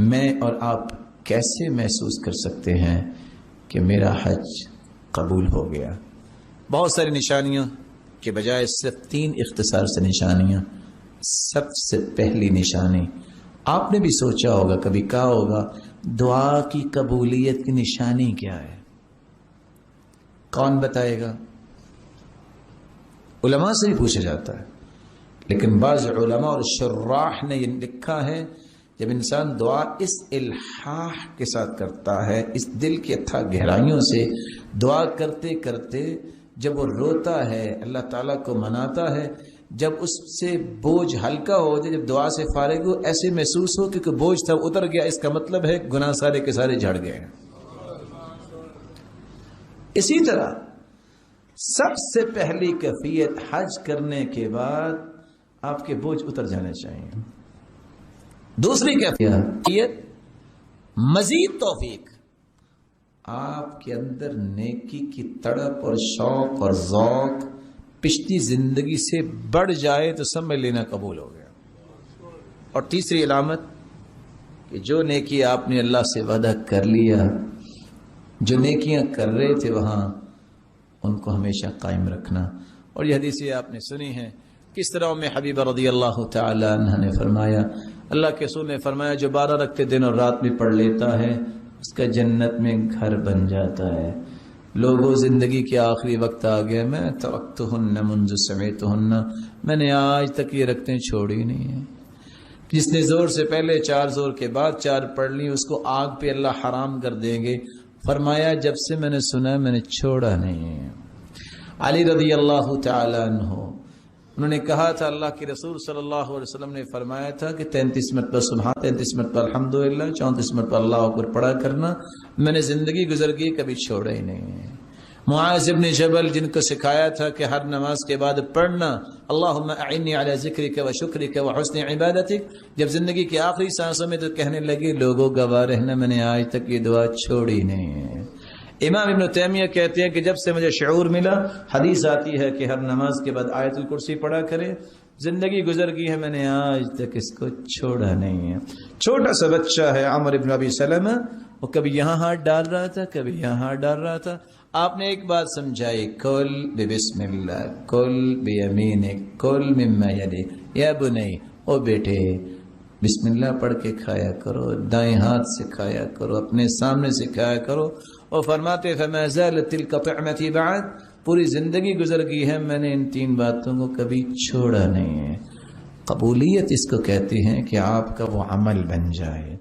میں اور آپ کیسے محسوس کر سکتے ہیں کہ میرا حج قبول ہو گیا؟ بہت ساری نشانیوں کے بجائے صرف 3 اختصار سے نشانیاں۔ سب سے پہلی نشانی، آپ نے بھی سوچا ہوگا، کبھی کہا ہوگا دعا کی قبولیت کی نشانی کیا ہے؟ کون بتائے گا؟ علماء سے ہی پوچھا جاتا ہے، لیکن بعض علماء اور شراح نے یہ لکھا ہے جب انسان دعا اس الحاح کے ساتھ کرتا ہے، اس دل کی اتھا گہرائیوں سے دعا کرتے کرتے جب وہ روتا ہے، اللہ تعالیٰ کو مناتا ہے، جب اس سے بوجھ ہلکا ہو جائے، جب دعا سے فارغ ہو، ایسے محسوس ہو کہ بوجھ تھا اتر گیا، اس کا مطلب ہے گناہ سارے کے سارے جھڑ گئے۔ اسی طرح سب سے پہلی کیفیت حج کرنے کے بعد آپ کے بوجھ اتر جانے چاہیے۔ دوسری کیفیت مزید توفیق، آپ کے اندر نیکی کی تڑپ اور شوق اور ذوق پچھلی زندگی سے بڑھ جائے تو سمجھ لینا قبول ہو گیا۔ اور تیسری علامت کہ جو نیکی آپ نے اللہ سے وعدہ کر لیا، جو نیکیاں کر رہے تھے وہاں ان کو ہمیشہ قائم رکھنا۔ اور یہ حدیثیں آپ نے سنی ہیں، کس طرح میں حبیبہ رضی اللہ تعالی عنہ نے فرمایا، اللہ کے رسول نے فرمایا جو 12 رکعتیں دن اور رات میں پڑھ لیتا ہے اس کا جنت میں گھر بن جاتا ہے۔ لوگوں، زندگی کے آخری وقت آ گیا، میں ترکتہن منذ سمعتہن، میں نے آج تک یہ رکعتیں چھوڑی نہیں ہیں۔ جس نے زور سے پہلے 4 زور کے بعد 4 پڑھ لی اس کو آگ پہ اللہ حرام کر دیں گے۔ فرمایا جب سے میں نے سنا میں نے چھوڑا نہیں ہے۔ علی رضی اللہ تعالی عنہ انہوں نے کہا تھا، اللہ کے رسول صلی اللہ علیہ وسلم نے فرمایا تھا کہ 33 مرتبہ سبحان، 33 مرتبہ الحمدللہ، 34 مرتبہ اللہ اکبر پڑھا کرنا۔ میں نے زندگی گزر گئی کبھی چھوڑا ہی نہیں ہے۔ معاذ ابن جبل جن کو سکھایا تھا کہ ہر نماز کے بعد پڑھنا اللہم اعنی علی ذکرک و شکرک و حسن عبادتک، جب زندگی کی آخری سانسوں میں تو کہنے لگے لوگوں گواہ رہنا میں نے آج تک یہ دعا چھوڑی نہیں ہے۔ امام ابن تیمیہ کہتے ہیں کہ جب سے مجھے شعور ملا، حدیث آتی ہے کہ ہر نماز کے بعد آیت الکرسی پڑھا کرے، زندگی گزر گئی ہے میں نے آج تک اس کو چھوڑا نہیں ہے۔ چھوٹا سا بچہ ہے عمر ابن ابی سلمہ، وہ کبھی یہاں ہاتھ ڈال رہا تھا کبھی یہاں ہاتھ ڈال رہا تھا، آپ نے ایک بات سمجھائی، کل بسم اللہ، کل بیمینک، کل مما یلیک، یا بنی، او بیٹے بسم اللہ پڑھ کے کھایا کرو، دائیں ہاتھ سے کھایا کرو، اپنے سامنے سے کھایا کرو۔ اور فرماتے فما زالت تلک طعمتی بعد، پوری زندگی گزر گئی ہے میں نے ان 3 باتوں کو کبھی چھوڑا نہیں ہے۔ قبولیت اس کو کہتے ہیں کہ آپ کا وہ عمل بن جائے۔